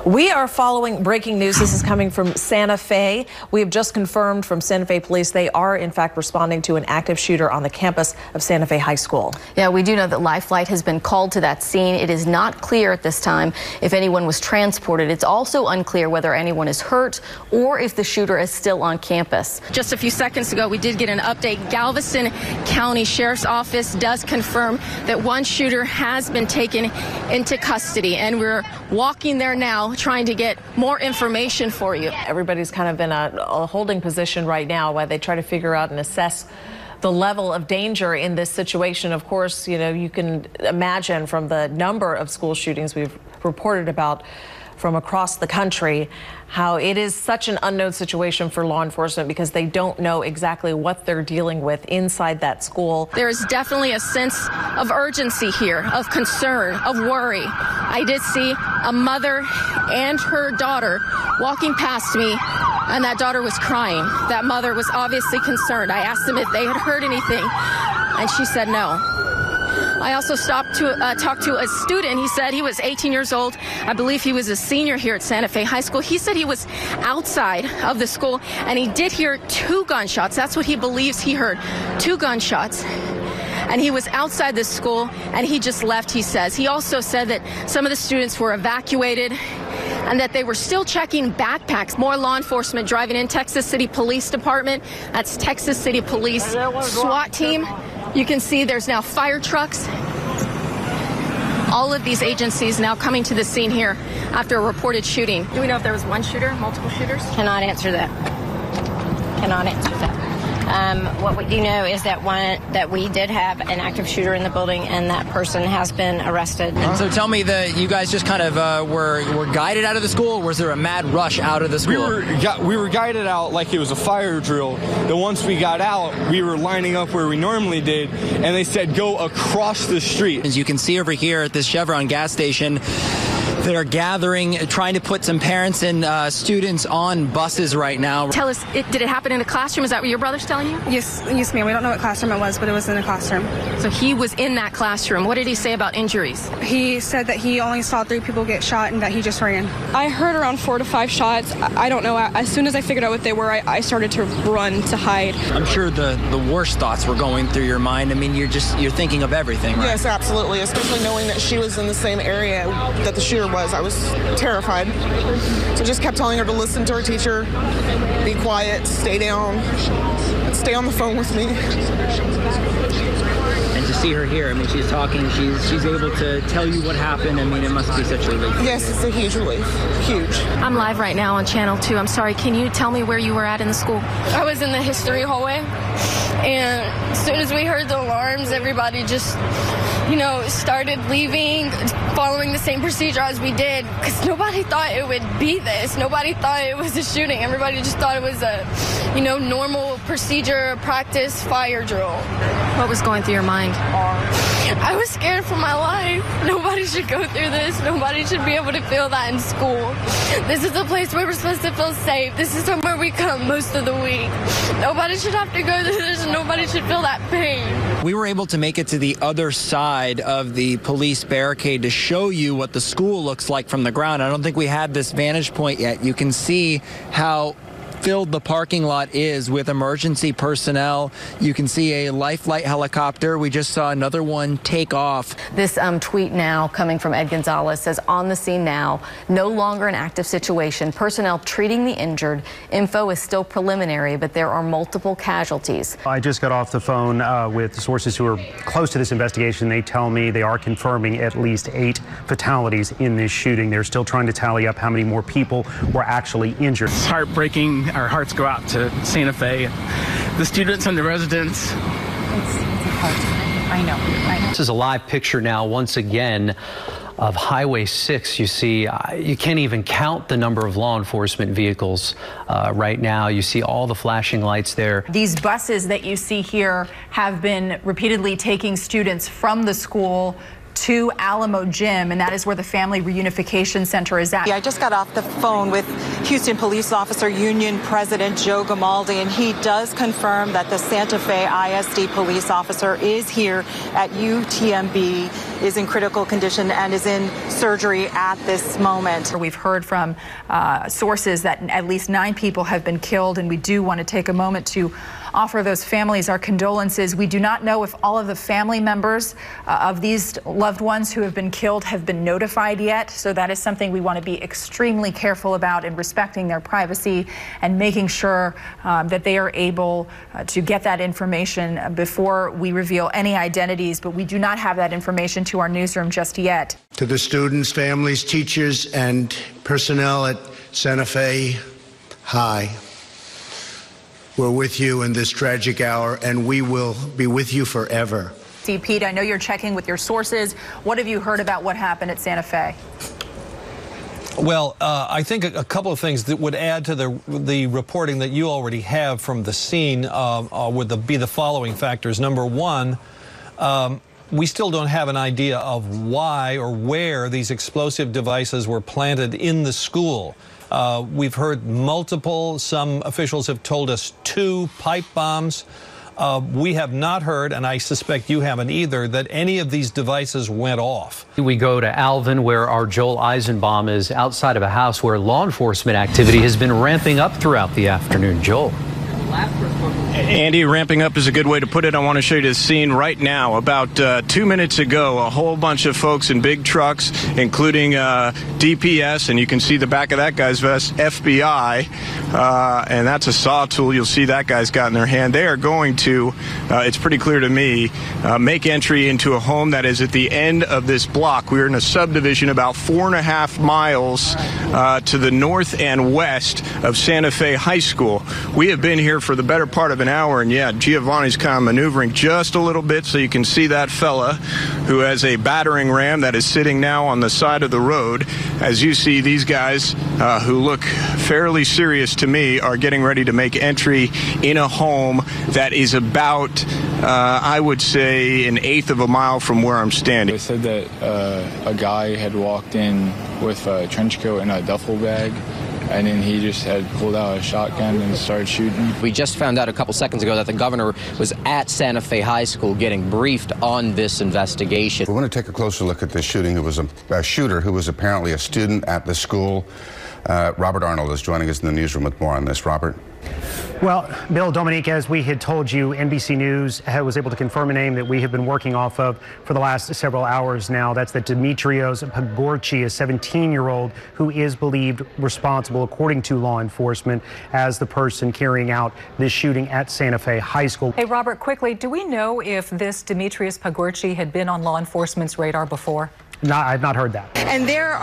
We are following breaking news. This is coming from Santa Fe. We have just confirmed from Santa Fe police they are in fact responding to an active shooter on the campus of Santa Fe High School. Yeah, we do know that Life Flight has been called to that scene. It is not clear at this time if anyone was transported. It's also unclear whether anyone is hurt or if the shooter is still on campus. Just a few seconds ago, we did get an update. Galveston County Sheriff's Office does confirm that one shooter has been taken into custody, and we're walking there now trying to get more information for you. Everybody's kind of in a holding position right now while they try to figure out and assess the level of danger in this situation. Of course, you know, you can imagine from the number of school shootings we've reported about from across the country how it is such an unknown situation for law enforcement because they don't know exactly what they're dealing with inside that school. There is definitely a sense of urgency here, of concern, of worry. I did see a mother and her daughter walking past me, and that daughter was crying. That mother was obviously concerned. I asked them if they had heard anything, and she said no. I also stopped to talk to a student. He said he was 18 years old. I believe he was a senior here at Santa Fe High School. He said he was outside of the school and he did hear 2 gunshots. That's what he believes he heard, 2 gunshots. And he was outside the school and he just left, he says. He also said that some of the students were evacuated and that they were still checking backpacks. More law enforcement driving in. Texas City Police Department. That's Texas City Police SWAT team. You can see there's now fire trucks. All of these agencies now coming to the scene here after a reported shooting. Do we know if there was one shooter, multiple shooters? Cannot answer that. Cannot answer that. What we do know is that we did have an active shooter in the building, and that person has been arrested. And so tell me that you guys just kind of were guided out of the school, or was there a mad rush out of the school? We were guided out like it was a fire drill. Then once we got out, we were lining up where we normally did, and they said go across the street. As you can see over here at this Chevron gas station, they are gathering, trying to put some parents and students on buses right now. Tell us, did it happen in a classroom? Is that what your brother's telling you? Yes, ma'am. We don't know what classroom it was, but it was in a classroom. So he was in that classroom. What did he say about injuries? He said that he only saw 3 people get shot and that he just ran. I heard around 4 to 5 shots. I don't know. As soon as I figured out what they were, I started to run to hide. I'm sure the worst thoughts were going through your mind. I mean, you're thinking of everything, right? Yes, absolutely. Especially knowing that she was in the same area that the shooter was. I was terrified. So just kept telling her to listen to her teacher, be quiet, stay down, stay on the phone with me. And to see her here, I mean, she's talking, she's able to tell you what happened. I mean, it must be such a relief. Yes, it's a huge relief. Huge. I'm live right now on Channel 2. I'm sorry, can you tell me where you were at in the school? I was in the history hallway, and as soon as we heard the alarms, everybody just, started leaving, following the same procedure as we did, because nobody thought it would be this. Nobody thought it was a shooting. Everybody just thought it was a, normal procedure, practice, fire drill. What was going through your mind? I was scared for my life. Nobody should go through this. Nobody should be able to feel that in school. This is a place where we're supposed to feel safe. This is somewhere we come most of the week. Nobody should have to go through this, and nobody should feel that pain. We were able to make it to the other side of the police barricade to show you what the school looks like from the ground. I don't think we had this vantage point yet. You can see how filled the parking lot is with emergency personnel. You can see a Life Flight helicopter. We just saw another one take off. This tweet now coming from Ed Gonzalez says, on the scene now, no longer an active situation. Personnel treating the injured. Info is still preliminary, but there are multiple casualties. I just got off the phone with sources who are close to this investigation. They tell me they are confirming at least 8 fatalities in this shooting. They're still trying to tally up how many more people were actually injured. It's heartbreaking. Our hearts go out to Santa Fe, the students and the residents. It's hard. I know. This is a live picture now, once again, of Highway 6. You see, you can't even count the number of law enforcement vehicles right now. You see all the flashing lights there. These buses that you see here have been repeatedly taking students from the school to Alamo Gym, and that is where the Family Reunification Center is at. Yeah, I just got off the phone with Houston Police Officer Union President Joe Gamaldi, and he does confirm that the Santa Fe ISD police officer is here at UTMB, is in critical condition, and is in surgery at this moment. We've heard from sources that at least 9 people have been killed, and we do want to take a moment to offer those families our condolences. We do not know if all of the family members of these loved ones who have been killed have been notified yet, so that is something we want to be extremely careful about in respecting their privacy and making sure that they are able to get that information before we reveal any identities, but we do not have that information to our newsroom just yet. To the students, families, teachers, and personnel at Santa Fe High, we're with you in this tragic hour, and we will be with you forever. See, Pete, I know you're checking with your sources. What have you heard about what happened at Santa Fe? Well, I think a couple of things that would add to the reporting that you already have from the scene would be the following factors. Number one, we still don't have an idea of why or where these explosive devices were planted in the school. We've heard multiple, some officials have told us 2 pipe bombs. We have not heard, and I suspect you haven't either, that any of these devices went off. We go to Alvin, where our Joel Eisenbaum is, outside of a house where law enforcement activity has been ramping up throughout the afternoon. Joel. Andy, ramping up is a good way to put it. I want to show you the scene right now. About 2 minutes ago, a whole bunch of folks in big trucks, including DPS, and you can see the back of that guy's vest, FBI, and that's a saw tool. You'll see that guy's got in their hand. They are going to, it's pretty clear to me, make entry into a home that is at the end of this block. We're in a subdivision about 4.5 miles to the north and west of Santa Fe High School. We have been here for the better part of an hour, and yeah, Giovanni's kind of maneuvering just a little bit so you can see that fella who has a battering ram that is sitting now on the side of the road. As you see, these guys who look fairly serious to me are getting ready to make entry in a home that is about, I would say, 1/8 of a mile from where I'm standing. They said that a guy had walked in with a trench coat and a duffel bag, and then he just had pulled out a shotgun and started shooting. We just found out a couple seconds ago that the governor was at Santa Fe High School getting briefed on this investigation. We want to take a closer look at this shooting. It was a shooter who was apparently a student at the school. Robert Arnold is joining us in the newsroom with more on this. Robert. Well, Bill, Dominique, as we had told you, NBC News was able to confirm a name that we have been working off of for the last several hours now. That's the Dimitrios Pagorchi, a 17-year-old who is believed responsible, according to law enforcement, as the person carrying out this shooting at Santa Fe High School. Hey, Robert, quickly, do we know if this Dimitrios Pagorchi had been on law enforcement's radar before? No, I've not heard that. And there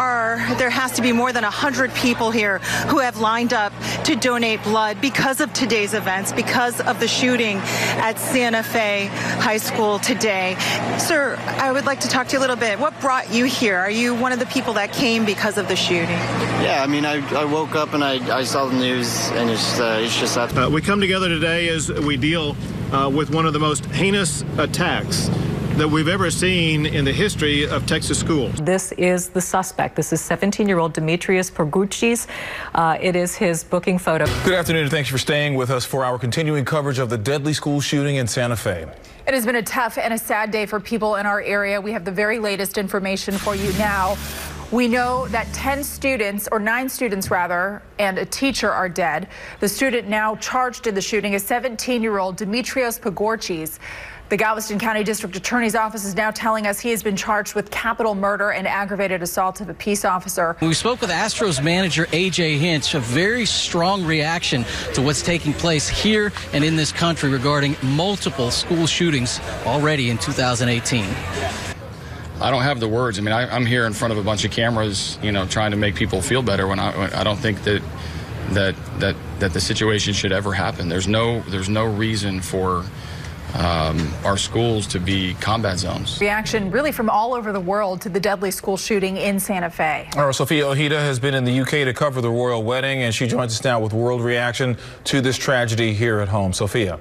has to be more than 100 people here who have lined up to donate blood because of today's events, because of the shooting at Santa Fe High School today. Sir, I would like to talk to you a little bit. What brought you here? Are you one of the people that came because of the shooting? Yeah, I mean, I woke up and I saw the news, and it's just that. We come together today as we deal with one of the most heinous attacks that we've ever seen in the history of Texas schools. This is the suspect. This is 17-year-old Dimitrios Pagorchis. It is his booking photo. Good afternoon, and thanks for staying with us for our continuing coverage of the deadly school shooting in Santa Fe. It has been a tough and a sad day for people in our area. We have the very latest information for you now. We know that 9 students and a teacher are dead. The student now charged in the shooting is 17-year-old Dimitrios Pagorchis. The Galveston County District Attorney's Office is now telling us he has been charged with capital murder and aggravated assault of a peace officer. We spoke with Astros manager A.J. Hinch, a very strong reaction to what's taking place here and in this country regarding multiple school shootings already in 2018. I don't have the words. I mean, I'm here in front of a bunch of cameras, you know, trying to make people feel better when I don't think that the situation should ever happen. There's no reason for our schools to be combat zones. Reaction really from all over the world to the deadly school shooting in Santa Fe. All right, Sophia Ojeda has been in the UK to cover the royal wedding, and she joins us now with world reaction to this tragedy here at home. Sophia.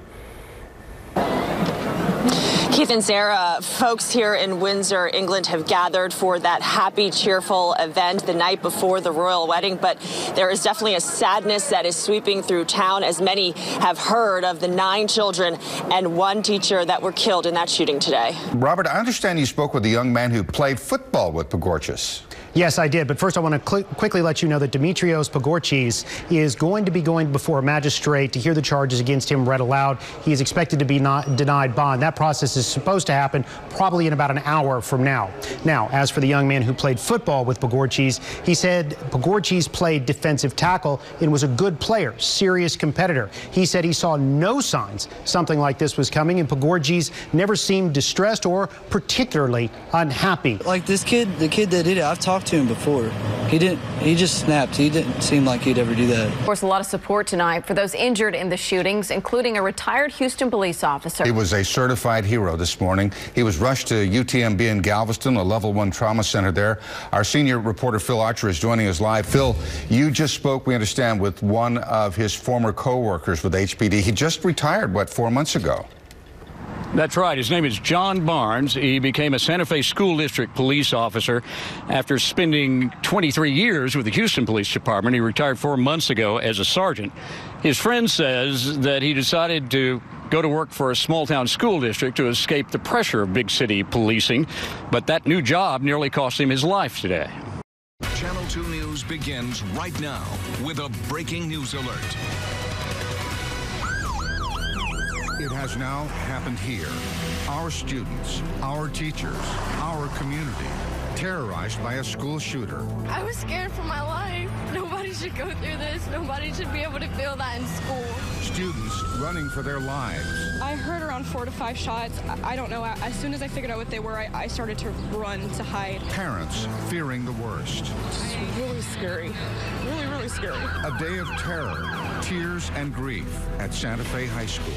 Keith and Sarah, folks here in Windsor, England have gathered for that happy, cheerful event the night before the royal wedding. But there is definitely a sadness that is sweeping through town, as many have heard of the 9 children and 1 teacher that were killed in that shooting today. Robert, I understand you spoke with the young man who played football with Pogorchis. Yes, I did. But first, I want to quickly let you know that Dimitrios Pogorchis is going to be going before a magistrate to hear the charges against him read aloud. He is expected to be denied bond. That process is supposed to happen probably in about an hour from now. Now, as for the young man who played football with Pogorchis, he said Pogorchis played defensive tackle and was a good player, serious competitor. He said he saw no signs something like this was coming, and Pogorchis never seemed distressed or particularly unhappy. Like this kid, the kid that did it, I've talked to him before. He just snapped. He didn't seem like he'd ever do that. Of course, a lot of support tonight for those injured in the shootings, including a retired Houston police officer. He was a certified hero this morning. He was rushed to UTMB in Galveston, a level 1 trauma center there. Our senior reporter Phil Archer is joining us live. Phil, you just spoke, we understand, with one of his former co-workers with HPD. He just retired, what, 4 months ago? That's right. His name is John Barnes. He became a Santa Fe School District police officer after spending 23 years with the Houston Police Department. He retired 4 months ago as a sergeant. His friend says that he decided to go to work for a small-town school district to escape the pressure of big city policing, but that new job nearly cost him his life today. Channel 2 News begins right now with a breaking news alert. It has now happened here. Our students, our teachers, our community, terrorized by a school shooter. I was scared for my life. Nobody should go through this. Nobody should be able to feel that in school. Students running for their lives. I heard around 4 to 5 shots. I don't know. As soon as I figured out what they were, I started to run to hide. Parents fearing the worst. It's really scary. Really, really scary. A day of terror, tears, and grief at Santa Fe High School.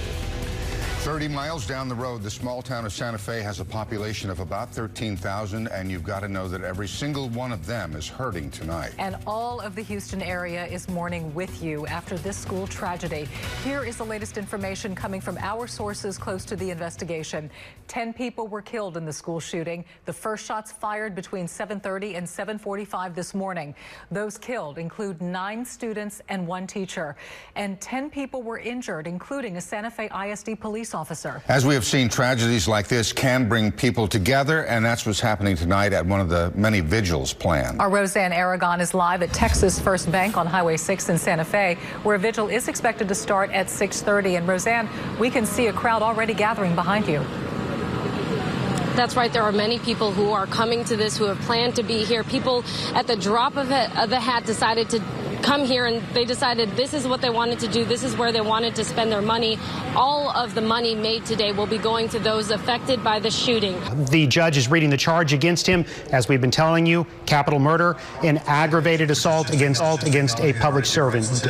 30 miles down the road, the small town of Santa Fe has a population of about 13,000, and you've got to know that every single one of them is hurting tonight. And all of the Houston area is mourning with you after this school tragedy. Here is the latest information coming from our sources close to the investigation. 10 people were killed in the school shooting. The first shots fired between 7:30 and 7:45 this morning. Those killed include 9 students and 1 teacher. And 10 people were injured, including a Santa Fe ISD police officer. As we have seen, tragedies like this can bring people together, and that's what's happening tonight at one of the many vigils planned. Our Roseanne Aragon is live at Texas First Bank on Highway 6 in Santa Fe, where a vigil is expected to start at 6:30. And Roseanne, we can see a crowd already gathering behind you. That's right. There are many people who are coming to this, who have planned to be here. People at the drop of the hat decided to come here, and they decided this is what they wanted to do. This is where they wanted to spend their money. All of the money made today will be going to those affected by the shooting. The judge is reading the charge against him, as we've been telling you, capital murder and aggravated assault against a public servant.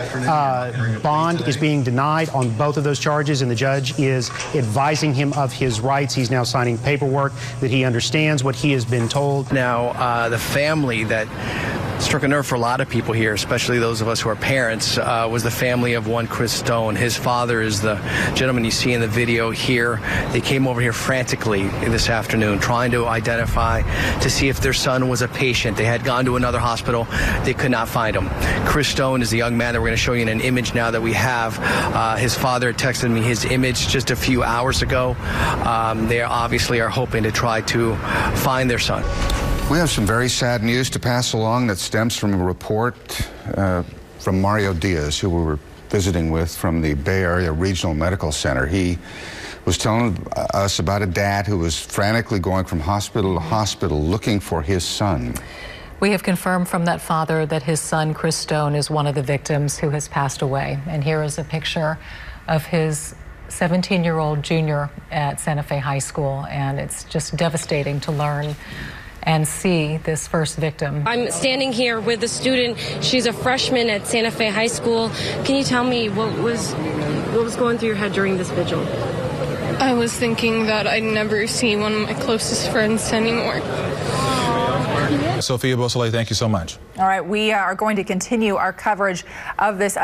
Bond is being denied on both of those charges, and the judge is advising him of his rights. He's now signing paperwork that he understands what he has been told. Now, the family that struck a nerve for a lot of people here, especially those of us who are parents, was the family of one Chris Stone. His father is the gentleman you see in the video here. They came over here frantically this afternoon trying to identify to see if their son was a patient. They had gone to another hospital. They could not find him. Chris Stone is the young man that we're going to show you in an image now that we have. His father texted me his image just a few hours ago. They obviously are hoping to try to find their son. We have some very sad news to pass along that stems from a report from Mario Diaz, who we were visiting with from the Bay Area Regional Medical Center. He was telling us about a dad who was frantically going from hospital to hospital looking for his son. We have confirmed from that father that his son, Chris Stone, is one of the victims who has passed away. And here is a picture of his 17-year-old junior at Santa Fe High School, and it's just devastating to learn and see this first victim. I'm standing here with a student. She's a freshman at Santa Fe High School. Can you tell me what was going through your head during this vigil? I was thinking that I'd never see one of my closest friends anymore. Sophia Beausoleil, thank you so much. All right, we are going to continue our coverage of this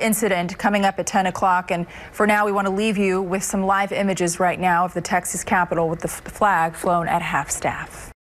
incident coming up at 10 o'clock. And for now, we want to leave you with some live images right now of the Texas Capitol with the flag flown at half-staff.